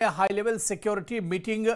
High level security meeting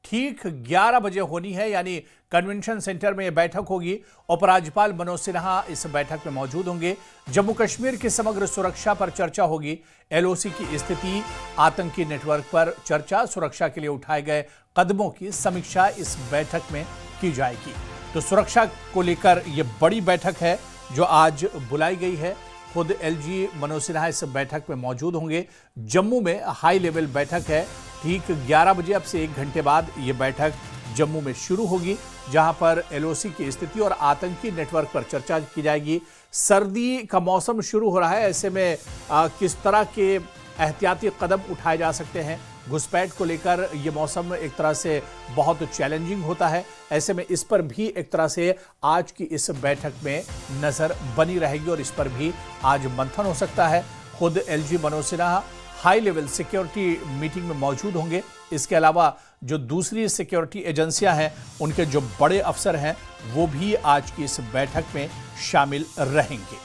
ठीक 11 बजे होनी है, यानी कन्वेंशन सेंटर में यह बैठक होगी। उपराज्यपाल मनोज सिन्हा इस बैठक में मौजूद होंगे। जम्मू कश्मीर की समग्र सुरक्षा पर चर्चा होगी। एलओसी की स्थिति, आतंकी नेटवर्क पर चर्चा, सुरक्षा के लिए उठाए गए कदमों की समीक्षा इस बैठक में की जाएगी। तो सुरक्षा को लेकर यह बड़ी बैठक है जो आज बुलाई गई है। खुद एलजी मनोज सिन्हा इस बैठक में मौजूद होंगे। जम्मू में हाई लेवल बैठक है। ठीक 11 बजे, अब से 1 घंटे बाद ये बैठक जम्मू में शुरू होगी, जहां पर एलओसी की स्थिति और आतंकी नेटवर्क पर चर्चा की जाएगी। सर्दी का मौसम शुरू हो रहा है, ऐसे में किस तरह के एहतियाती कदम उठाए जा सकते हैं। घुसपैठ को लेकर यह मौसम एक तरह से बहुत चैलेंजिंग होता है, ऐसे में इस पर भी एक तरह से आज की इस बैठक में नजर बनी रहेगी और इस पर भी आज मंथन हो सकता है। खुद LG Manoj Sinha high level security meeting में मौजूद होंगे। इसके अलावा जो दूसरी सिक्योरिटी एजेंसियां हैं, उनके जो बड़े अफसर हैं, वो भी आज की इस बैठक में शामिल रहेंगे।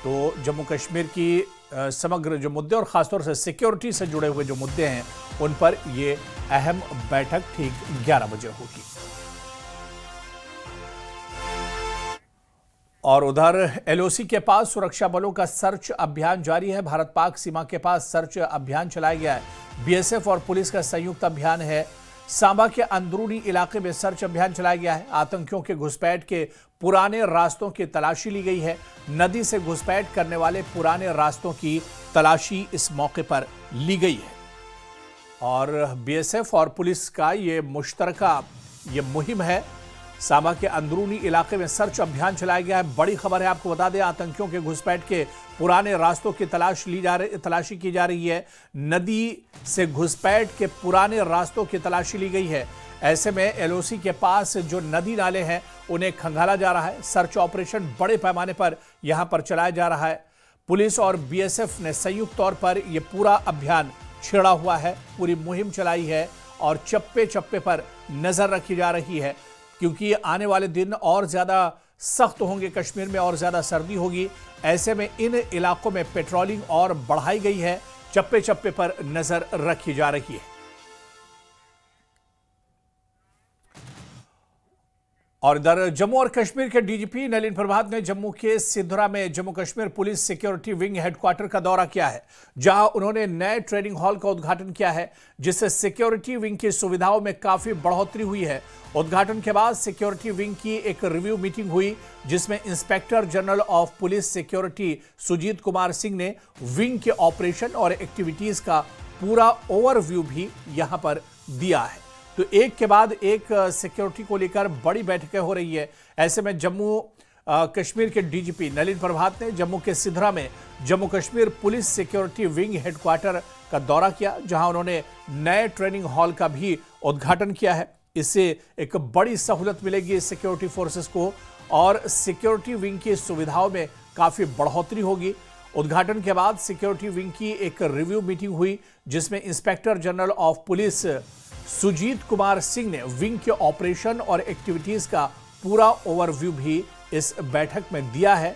तो जम्मू कश्मीर की समग्र जो मुद्दे और खासतौर से सिक्योरिटी से जुड़े हुए जो मुद्दे हैं, उन पर यह अहम बैठक ठीक 11 बजे होगी। और उधर एलओसी के पास सुरक्षा बलों का सर्च अभियान जारी है। भारत पाक सीमा के पास सर्च अभियान चलाया गया है। बीएसएफ और पुलिस का संयुक्त अभियान है। सांबा के अंदरूनी इलाके में सर्च अभियान चलाया गया है। आतंकियों के घुसपैठ के पुराने रास्तों की तलाशी ली गई है। नदी से घुसपैठ करने वाले पुराने रास्तों की तलाशी इस मौके पर ली गई है। और बीएसएफ और पुलिस का ये मुश्तरका ये मुहिम है। सांबा के अंदरूनी इलाके में सर्च अभियान चलाया गया है। बड़ी खबर है, आपको बता दें, आतंकियों के घुसपैठ के पुराने रास्तों की तलाशी की जा रही है। नदी से घुसपैठ के पुराने रास्तों की तलाशी ली गई है। ऐसे में एलओसी के पास जो नदी नाले हैं, उन्हें खंगाला जा रहा है। सर्च ऑपरेशन बड़े पैमाने पर यहां पर चलाया जा रहा है। पुलिस और बीएसएफ ने संयुक्त तौर पर यह पूरा अभियान छेड़ा हुआ है, पूरी मुहिम चलाई है और चप्पे चप्पे पर नजर रखी जा रही है, क्योंकि आने वाले दिन और ज्यादा सख्त होंगे, कश्मीर में और ज्यादा सर्दी होगी। ऐसे में इन इलाकों में पेट्रोलिंग और बढ़ाई गई है, चप्पे चप्पे पर नजर रखी जा रही है। और इधर जम्मू और कश्मीर के डीजीपी नलिन प्रभात ने जम्मू के सिद्धरा में Jammu Kashmir police security wing headquarter का दौरा किया है, जहां उन्होंने नए ट्रेनिंग हॉल का उद्घाटन किया है, जिससे सिक्योरिटी विंग की सुविधाओं में काफी बढ़ोतरी हुई है। उद्घाटन के बाद सिक्योरिटी विंग की एक रिव्यू मीटिंग हुई, जिसमें inspector general of police security Sujit Kumar Singh ने विंग के ऑपरेशन और एक्टिविटीज का पूरा ओवरव्यू भी यहां पर दिया है। तो एक के बाद एक सिक्योरिटी को लेकर बड़ी बैठकें हो रही है। ऐसे में जम्मू कश्मीर के डीजीपी नलिन प्रभात ने जम्मू के सिद्धरा में Jammu Kashmir police security wing headquarter का दौरा किया, जहां उन्होंने नए ट्रेनिंग हॉल का भी उद्घाटन किया है। इससे एक बड़ी सहूलत मिलेगी सिक्योरिटी फोर्सेस को और सिक्योरिटी विंग की सुविधाओं में काफी बढ़ोतरी होगी। उद्घाटन के बाद सिक्योरिटी विंग की एक रिव्यू मीटिंग हुई, जिसमें inspector general of police Sujit Kumar Singh ने विंग के ऑपरेशन और एक्टिविटीज का पूरा ओवरव्यू भी इस बैठक में दिया है।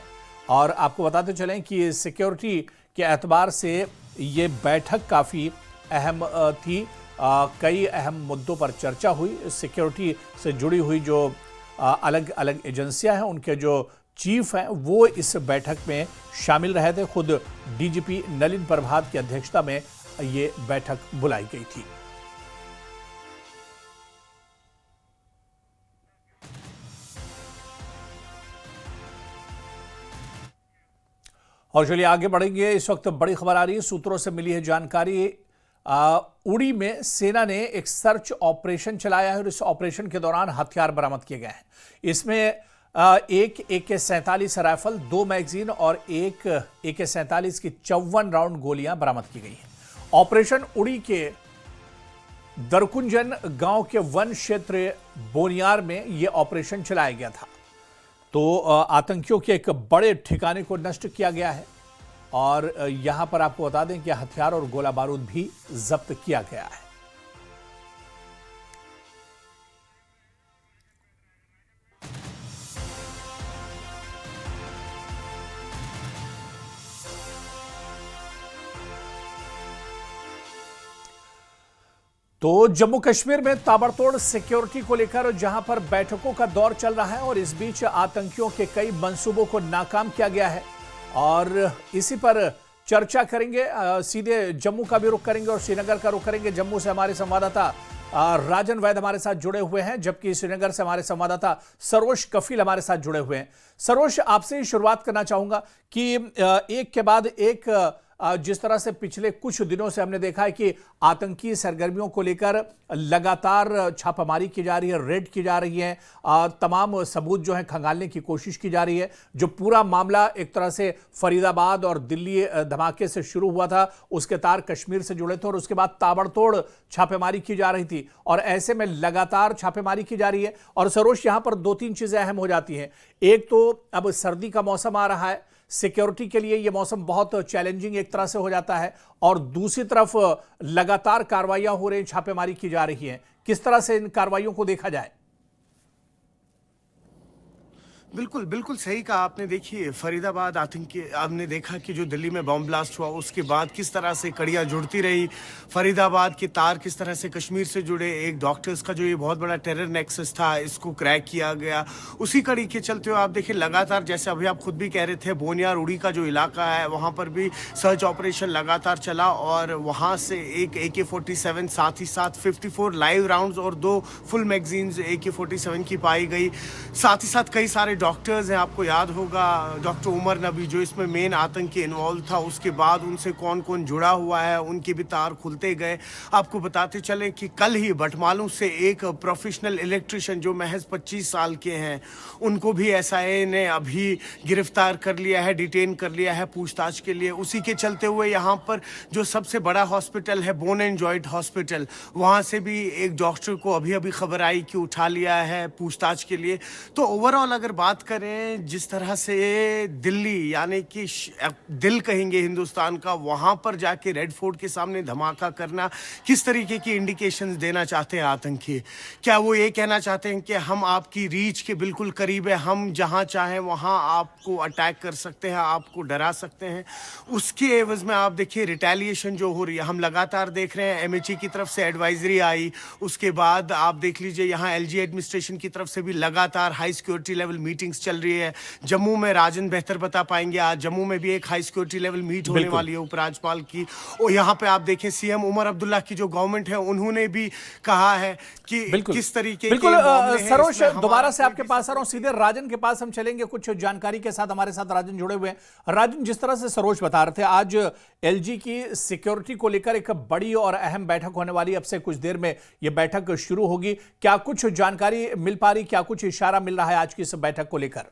और आपको बताते चलें कि सिक्योरिटी के एतबार से ये बैठक काफ़ी अहम थी। कई अहम मुद्दों पर चर्चा हुई। सिक्योरिटी से जुड़ी हुई जो अलग अलग एजेंसियां हैं, उनके जो चीफ हैं, वो इस बैठक में शामिल रहे थे। खुद डीजीपी नलिन प्रभात की अध्यक्षता में ये बैठक बुलाई गई थी। और चलिए आगे बढ़ेंगे। इस वक्त बड़ी खबर आ रही है, सूत्रों से मिली है जानकारी। उड़ी में सेना ने एक सर्च ऑपरेशन चलाया है और इस ऑपरेशन के दौरान हथियार बरामद किए गए हैं। इसमें एक AK-47 राइफल, 2 मैगजीन और एक AK-47 की 54 राउंड गोलियां बरामद की गई हैं। ऑपरेशन उड़ी के दरकुंजन गांव के वन क्षेत्र बोनियार में यह ऑपरेशन चलाया गया था। तो आतंकियों के एक बड़े ठिकाने को नष्ट किया गया है और यहां पर आपको बता दें कि हथियार और गोला बारूद भी जब्त किया गया है। तो जम्मू कश्मीर में ताबड़तोड़ सिक्योरिटी को लेकर जहां पर बैठकों का दौर चल रहा है और इस बीच आतंकियों के कई मंसूबों को नाकाम किया गया है और इसी पर चर्चा करेंगे। सीधे जम्मू का भी रुख करेंगे और श्रीनगर का रुख करेंगे। जम्मू से हमारे संवाददाता राजन वैद हमारे साथ जुड़े हुए हैं, जबकि श्रीनगर से हमारे संवाददाता सरोज कफील हमारे साथ जुड़े हुए हैं। सरोज, आपसे ही शुरुआत करना चाहूंगा कि एक के बाद एक जिस तरह से पिछले कुछ दिनों से हमने देखा है कि आतंकी सरगर्मियों को लेकर लगातार छापामारी की जा रही है, रेड की जा रही है, तमाम सबूत जो है खंगालने की कोशिश की जा रही है। जो पूरा मामला एक तरह से फरीदाबाद और दिल्ली धमाके से शुरू हुआ था, उसके तार कश्मीर से जुड़े थे और उसके बाद ताबड़तोड़ छापेमारी की जा रही थी और ऐसे में लगातार छापेमारी की जा रही है। और सरोज, यहां पर दो तीन चीजें अहम हो जाती हैं। एक तो अब सर्दी का मौसम आ रहा है, सिक्योरिटी के लिए यह मौसम बहुत चैलेंजिंग एक तरह से हो जाता है, और दूसरी तरफ लगातार कार्रवाइयां हो रही, छापेमारी की जा रही है। किस तरह से इन कार्रवाइयों को देखा जाए? बिल्कुल, बिल्कुल सही कहा आपने। देखिए, फरीदाबाद आतंकी आपने देखा कि जो दिल्ली में बॉम्ब ब्लास्ट हुआ उसके बाद किस तरह से कड़ियाँ जुड़ती रही। फरीदाबाद के तार किस तरह से कश्मीर से जुड़े, एक डॉक्टर्स का जो ये बहुत बड़ा टेरर नेक्सस था, इसको क्रैक किया गया। उसी कड़ी के चलते हुए आप देखिए लगातार, जैसे अभी आप खुद भी कह रहे थे, बोनियार उड़ी का जो इलाका है वहाँ पर भी सर्च ऑपरेशन लगातार चला और वहाँ से एक AK-47, साथ ही साथ 54 लाइव राउंड्स और 2 फुल मैगजीन्स AK-47 की पाई गई। साथ ही साथ कई सारे डॉक्टर्स हैं, आपको याद होगा डॉक्टर उमर नबी जो इसमें मेन आतंकी इन्वॉल्व था, उसके बाद उनसे कौन कौन जुड़ा हुआ है उनके भी तार खुलते गए। आपको बताते चलें कि कल ही बटमालू से एक प्रोफेशनल इलेक्ट्रिशियन जो महज 25 साल के हैं, उनको भी SIA ने अभी गिरफ्तार कर लिया है, डिटेन कर लिया है पूछताछ के लिए। उसी के चलते हुए यहाँ पर जो सबसे बड़ा हॉस्पिटल है बोन एंड जॉइंट हॉस्पिटल, वहाँ से भी एक डॉक्टर को अभी अभी खबर आई कि उठा लिया है पूछताछ के लिए। तो ओवरऑल अगर बात करें, जिस तरह से दिल्ली यानी कि दिल कहेंगे हिंदुस्तान का, वहां पर जाके रेड फोर्ट के सामने धमाका करना, किस तरीके की इंडिकेशंस देना चाहते हैं आतंकी? क्या वो ये कहना चाहते हैं कि हम आपकी रीच के बिल्कुल करीब है, हम जहां चाहें वहां आपको अटैक कर सकते हैं, आपको डरा सकते हैं? उसके एवज में आप देखिए रिटेलिएशन जो हो रही है, हम लगातार देख रहे हैं। MHA की तरफ से एडवाइजरी आई, उसके बाद आप देख लीजिए यहाँ LG एडमिनिस्ट्रेशन की तरफ से भी लगातार हाई सिक्योरिटी लेवल मीटिंग्स चल रही है। जम्मू में राजन बेहतर बता पाएंगे, आज जम्मू में भी एक हाई सिक्योरिटी लेवल मीट होने वाली है उपराज्यपाल की। और यहाँ पे आप देखें CM उमर अब्दुल्ला की जो गवर्नमेंट है, उन्होंने भी कहा है कि किस तरीके बिल्कुल सरोज, दोबारा से आपके पास आ रहा हूं, सीधे राजन के पास हम चलेंगे कुछ जानकारी के साथ। हमारे साथ राजन जुड़े हुए हैं। राजन, जिस तरह से सरोज बता रहे थे, आज LG की सिक्योरिटी को लेकर एक बड़ी और अहम बैठक होने वाली, अब से कुछ देर में यह बैठक शुरू होगी। क्या कुछ जानकारी मिल पा रही, क्या कुछ इशारा मिल रहा है आज की इस बैठक को लेकर?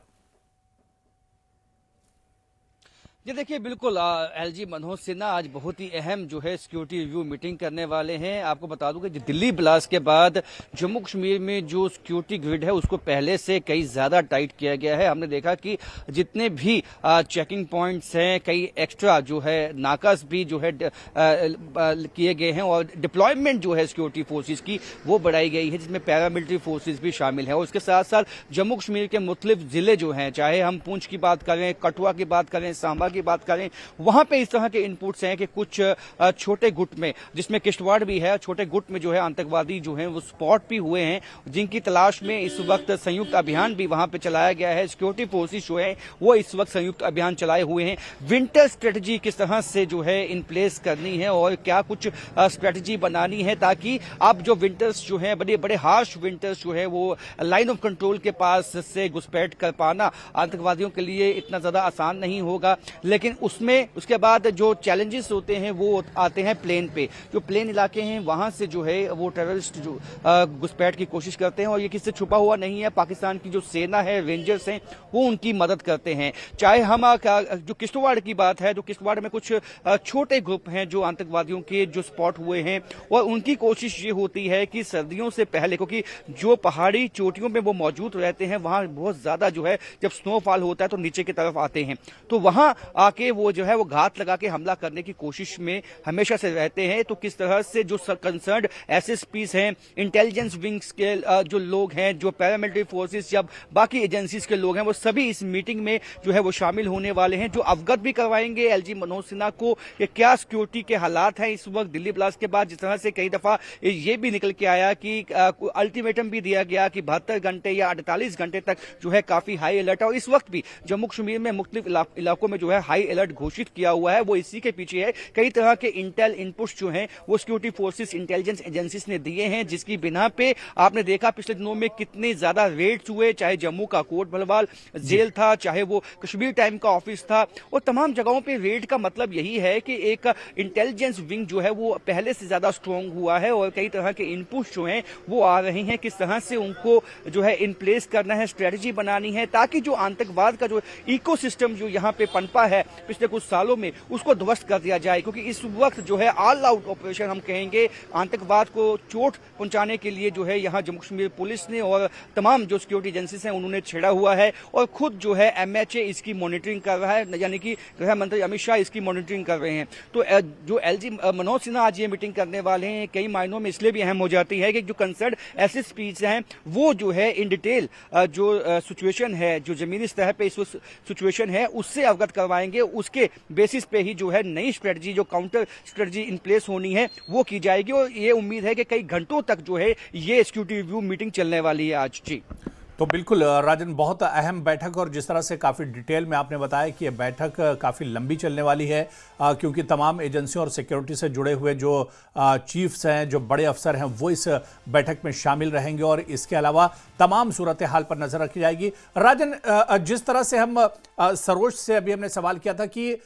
ये देखिए, बिल्कुल LG मनोज सिन्हा आज बहुत ही अहम जो है सिक्योरिटी रिव्यू मीटिंग करने वाले हैं। आपको बता दूं कि दिल्ली ब्लास्ट के बाद जम्मू कश्मीर में जो सिक्योरिटी ग्रिड है उसको पहले से कई ज्यादा टाइट किया गया है। हमने देखा कि जितने भी चेकिंग पॉइंट्स हैं, कई एक्स्ट्रा जो है नाकास भी जो है किए गए हैं और डिप्लॉयमेंट जो है सिक्योरिटी फोर्सेज की वो बढ़ाई गई है, जिसमें पैरामिलिट्री फोर्सेज भी शामिल है। और उसके साथ साथ जम्मू कश्मीर के मुख्तलिफ जिले जो हैं, चाहे हम पुंछ की बात करें, कठुआ की बात करें, सांबा की बात करें, वहां पे इस तरह के इनपुट्स हैं कि कुछ छोटे गुट में, जिसमें किश्तवाड़ भी है, छोटे गुट में जो है आतंकवादी जो हैं वो स्पॉट भी हुए हैं, जिनकी तलाश में इस वक्त संयुक्त अभियान भी वहां पे चलाया गया है। सिक्योरिटी फोर्सेस जो है वो इस वक्त संयुक्त अभियान चलाए हुए हैं। विंटर स्ट्रेटजी किस तरह से जो है इन प्लेस करनी है और क्या कुछ स्ट्रेटजी बनानी है ताकि अब जो विंटर्स जो है, बड़े बड़े हार्श विंटर्स जो है, वो लाइन ऑफ कंट्रोल के पास से घुसपैठ कर पाना आतंकवादियों के लिए इतना ज्यादा आसान नहीं होगा। लेकिन उसमें उसके बाद जो चैलेंजेस होते हैं वो आते हैं प्लेन पे। जो प्लेन इलाके हैं वहां से जो है वो टेररिस्ट जो घुसपैठ की कोशिश करते हैं और ये किससे छुपा हुआ नहीं है। पाकिस्तान की जो सेना है, रेंजर्स हैं, वो उनकी मदद करते हैं। चाहे हम जो किश्तवाड़ की बात है, जो किश्तवाड़ में कुछ छोटे ग्रुप हैं जो आतंकवादियों के जो स्पॉट हुए हैं, और उनकी कोशिश ये होती है कि सर्दियों से पहले, क्योंकि जो पहाड़ी चोटियों में वो मौजूद रहते हैं, वहां बहुत ज्यादा जो है जब स्नोफॉल होता है तो नीचे की तरफ आते हैं, तो वहां आके वो जो है वो घात लगा के हमला करने की कोशिश में हमेशा से रहते हैं। तो किस तरह से जो कंसर्न्ड एसएसपीज हैं, इंटेलिजेंस विंग्स के जो लोग हैं, जो पैरामिलिट्री फोर्सेस या बाकी एजेंसीज के लोग हैं, वो सभी इस मीटिंग में जो है वो शामिल होने वाले हैं, जो अवगत भी करवाएंगे एलजी मनोज सिन्हा को कि क्या सिक्योरिटी के हालात हैं इस वक्त दिल्ली ब्लास्ट के बाद। जिस तरह से कई दफा ये भी निकल के आया कि अल्टीमेटम भी दिया गया कि 72 घंटे या 48 घंटे तक जो है काफी हाई अलर्ट है, और इस वक्त भी जम्मू कश्मीर में मुख्तलिफ इलाकों में जो है हाई अलर्ट घोषित किया हुआ है। वो इसी के पीछे है, कई तरह के इंटेल इनपुट्स जो हैं वो सिक्योरिटी फोर्सेस, इंटेलिजेंस एजेंसीज ने दिए हैं, जिसकी बिना पे आपने देखा पिछले दिनों में कितने ज्यादा रेड्स हुए, चाहे जम्मू का कोट भलवाल जेल था, चाहे वो कश्मीर टाइम का ऑफिस था, और तमाम जगहों पे रेड का मतलब यही है कि एक इंटेलिजेंस विंग जो है वो पहले से ज्यादा स्ट्रांग हुआ है, और कई तरह के इनपुट्स जो हैं वो आ रहे हैं, किस तरह से उनको जो है इन प्लेस करना है, स्ट्रेटजी बनानी है, ताकि जो आतंकवाद का जो इकोसिस्टम जो यहाँ पे पनपा है पिछले कुछ सालों में उसको ध्वस्त कर दिया जाए। क्योंकि इस वक्त जो है ऑल आउट ऑपरेशन हम कहेंगे आतंकवाद को चोट पहुंचाने के लिए जो है यहाँ जम्मू कश्मीर पुलिस ने और तमाम जो सिक्योरिटी एजेंसीज हैं उन्होंने छेड़ा हुआ है, और खुद जो है एमएचए इसकी मॉनिटरिंग कर रहा है, यानी कि गृह मंत्री अमित शाह इसकी मॉनिटरिंग कर रहे हैं। तो जो एलजी मनोज सिन्हा आज ये मीटिंग करने वाले हैं कई मायनों में इसलिए भी अहम हो जाती है कि जो कंसर्न एसएसपीज हैं वो जो है इन डिटेल जो सिचुएशन है, जो जमीनी स्तर पे इस सिचुएशन है उससे अवगत करवाएंगे, उसके बेसिस पे ही जो है नई स्ट्रेटजी, जो काउंटर स्ट्रेटजी इन प्लेस होनी है वो की जाएगी। और ये उम्मीद है कि कई घंटों तक जो है ये सिक्योरिटी रिव्यू मीटिंग चलने वाली है आज। जी तो बिल्कुल राजन, बहुत अहम बैठक, और जिस तरह से काफ़ी डिटेल में आपने बताया कि यह बैठक काफ़ी लंबी चलने वाली है, क्योंकि तमाम एजेंसियों और सिक्योरिटी से जुड़े हुए जो चीफ्स हैं, जो बड़े अफसर हैं, वो इस बैठक में शामिल रहेंगे, और इसके अलावा तमाम सूरत हाल पर नजर रखी जाएगी। राजन, जिस तरह से हम सरोज से अभी हमने सवाल किया था कि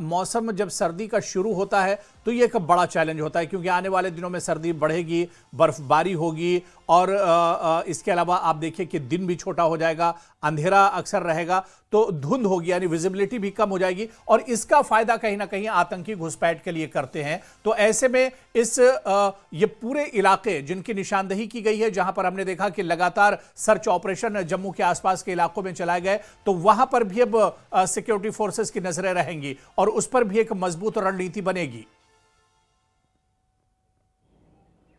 मौसम जब सर्दी का शुरू होता है तो ये एक बड़ा चैलेंज होता है, क्योंकि आने वाले दिनों में सर्दी बढ़ेगी, बर्फबारी होगी, और इसके अलावा आप देखिए कि दिन भी छोटा हो जाएगा, अंधेरा अक्सर रहेगा, तो धुंध होगी, यानी विजिबिलिटी भी कम हो जाएगी, और इसका फायदा कहीं ना कहीं आतंकी घुसपैठ के लिए करते हैं। तो ऐसे में ये पूरे इलाके जिनकी निशानदेही की गई है, जहां पर हमने देखा कि लगातार सर्च ऑपरेशन जम्मू के आसपास के इलाकों में चलाए गए, तो वहां पर भी अब सिक्योरिटी फोर्सेस की नजरें रहेंगी और उस पर भी एक मजबूत रणनीति बनेगी।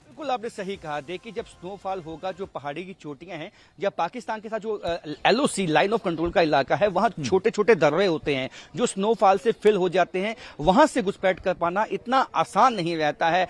बिल्कुल आपने सही कहा। देखिए, जब स्नोफॉल होगा, जो पहाड़ी की चोटियां हैं, जब पाकिस्तान के साथ जो एलओसी लाइन ऑफ कंट्रोल का इलाका है, वहां छोटे छोटे दर्रे होते हैं जो स्नोफॉल से फिल हो जाते हैं, वहां से घुसपैठ कर पाना इतना आसान नहीं रहता है।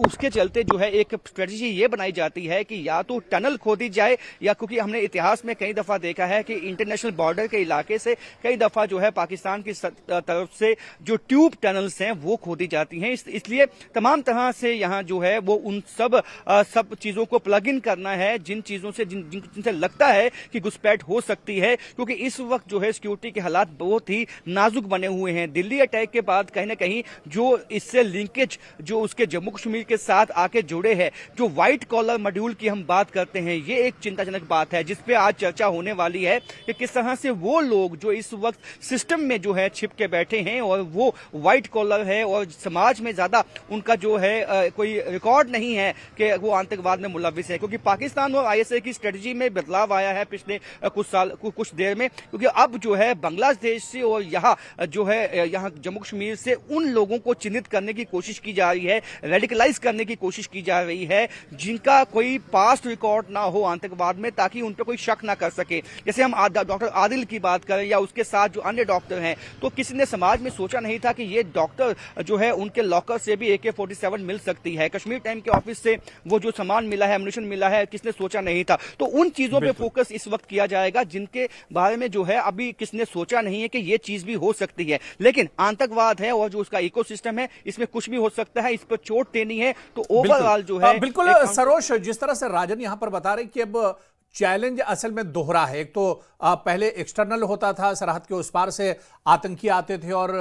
उसके चलते जो है एक स्ट्रेटजी ये बनाई जाती है कि या तो टनल खोदी जाए, या क्योंकि हमने इतिहास में कई दफा देखा है कि इंटरनेशनल बॉर्डर के इलाके से कई दफा जो है पाकिस्तान की तरफ से जो ट्यूब टनल्स हैं वो खोदी जाती हैं। इसलिए तमाम तरह से यहाँ जो है वो उन सब चीजों को प्लग इन करना है, जिन चीजों से जिनसे लगता है कि घुसपैठ हो सकती है, क्योंकि इस वक्त जो है सिक्योरिटी के हालात बहुत ही नाजुक बने हुए हैं। दिल्ली अटैक के बाद कहीं ना कहीं जो इससे लिंकेज जो उसके जम्मू कश्मीर के साथ आके जुड़े हैं, जो व्हाइट कॉलर मॉड्यूल की हम बात करते हैं, ये एक चिंताजनक बात है जिसपे आज चर्चा होने वाली है कि किस तरह से वो लोग जो इस वक्त सिस्टम में जो है छिप के बैठे हैं और वो व्हाइट कॉलर है और समाज में ज्यादा उनका जो है कोई रिकॉर्ड नहीं है कि वो आतंकवाद में मुलविस है। क्योंकि पाकिस्तान और आईएसआई की स्ट्रेटजी में बदलाव आया है पिछले कुछ देर में, क्योंकि अब जो है बांग्लादेश से और यहाँ जो है यहाँ जम्मू कश्मीर से उन लोगों को चिन्हित करने की कोशिश की जा रही है, रेडिकलाइज करने की कोशिश की जा रही है जिनका कोई पास्ट रिकॉर्ड ना हो आतंकवाद में, ताकि उन पर कोई शक ना कर सके। जैसे हम डॉक्टर आदिल की बात करें या उसके साथ जो अन्य डॉक्टर हैं, तो किसी ने समाज में सोचा नहीं था कि ये डॉक्टर जो है उनके लॉकर से भी AK-47 मिल सकती है। कश्मीर टाइम के ऑफिस से वो जो सामान मिला है, एम्युनिशन मिला है, किसने सोचा नहीं था। तो उन चीजों पे फोकस इस वक्त किया जाएगा जिनके बारे में जो है अभी किसने सोचा नहीं है कि ये चीज भी हो सकती है। लेकिन आतंकवाद है और जो उसका इकोसिस्टम है, इसमें कुछ भी हो सकता है, इस पर चोट देनी है। तो ओवरऑल जो है बिल्कुल सरोज, जिस तरह से राजन यहां पर बता रहे कि अब चैलेंज असल में दोहरा है। एक तो पहले एक्सटर्नल होता था, सरहद के उस पार से आतंकी आते थे और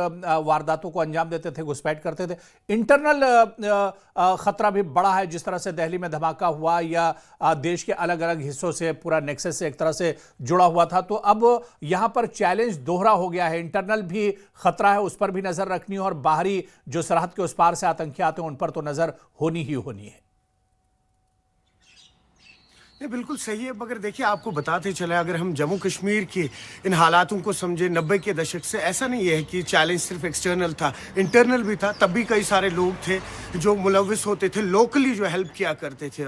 वारदातों को अंजाम देते थे, घुसपैठ करते थे। इंटरनल खतरा भी बड़ा है, जिस तरह से दिल्ली में धमाका हुआ या देश के अलग अलग हिस्सों से पूरा नेक्सस से एक तरह से जुड़ा हुआ था। तो अब यहां पर चैलेंज दोहरा हो गया है, इंटरनल भी खतरा है, उस पर भी नजर रखनी है, और बाहरी जो सरहद के उस पार से आतंकी आते हैं उन पर तो नजर होनी ही होनी है। नहीं, बिल्कुल सही है, मगर देखिए आपको बताते चले, अगर हम जम्मू कश्मीर के इन हालातों को समझे 90 के दशक से, ऐसा नहीं है कि चैलेंज सिर्फ एक्सटर्नल था, इंटरनल भी था। तब भी कई सारे लोग थे जो मुलविस होते थे, लोकली जो हेल्प किया करते थे।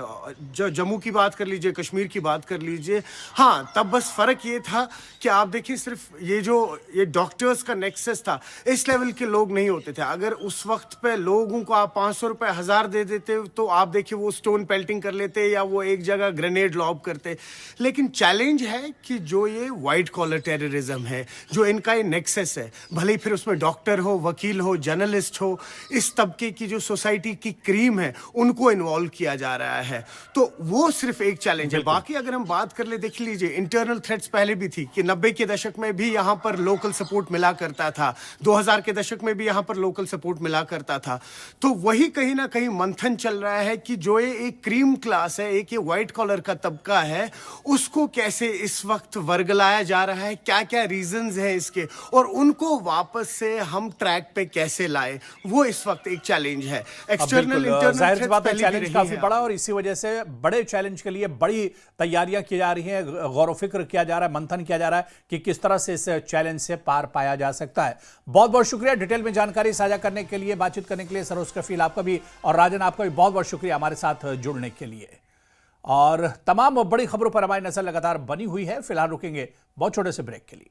जो जम्मू की बात कर लीजिए, कश्मीर की बात कर लीजिए, हाँ तब बस फ़र्क ये था कि आप देखिए सिर्फ ये डॉक्टर्स का नेक्सस था, इस लेवल के लोग नहीं होते थे। अगर उस वक्त पे लोगों को आप 500 रुपये 1000 दे देते तो आप देखिए वो स्टोन पेल्टिंग कर लेते या वो एक जगह ग्रेनेड लॉब करते। लेकिन चैलेंज है कि जो ये वाइट कॉलर टेररिज्म है, जो इनका ये नेक्सस है, भले ही फिर उसमें डॉक्टर हो, वकील हो, जर्नलिस्ट हो, इस तबके की जो सोसाइटी की क्रीम है उनको इन्वॉल्व किया जा रहा है, तो वो सिर्फ एक चैलेंज है। बाकी अगर हम बात कर ले, देख लीजिए इंटरनल थ्रेट्स पहले भी थी कि 90 के दशक में भी यहाँ पर लोकल सपोर्ट मिला करता था, 2000 के दशक में भी यहाँ पर लोकल सपोर्ट मिला करता था। तो वही कहीं ना कहीं मंथन चल रहा है कि जो ये एक क्रीम क्लास है, एक ये व्हाइट कॉलर का तबका है, उसको कैसे इस वक्त वर्गलाया जा रहा है, क्या क्या रीजंस हैं इसके, और उनको वापस से हम ट्रैक पे कैसे लाए, वो इस वक्त एक चैलेंज है। एक्सटर्नल इंटरनल जाहिर सी बात है, पहले भी चैलेंज रही काफी है। बड़ा और इसी वजह से बड़े चैलेंज के लिए बड़ी तैयारियां की जा रही हैं, गौर फिक्र किया जा रहा है, मंथन किया जा रहा है कि किस तरह से इस चैलेंज से पार पाया जा सकता है। बहुत बहुत शुक्रिया डिटेल में जानकारी साझा करने के लिए, बातचीत करने के लिए। सरोज कफील आपका भी और राजन आपका भी बहुत बहुत शुक्रिया हमारे साथ जुड़ने के लिए। और तमाम बड़ी खबरों पर हमारी नजर लगातार बनी हुई है। फिलहाल रुकेंगे बहुत छोटे से ब्रेक के लिए।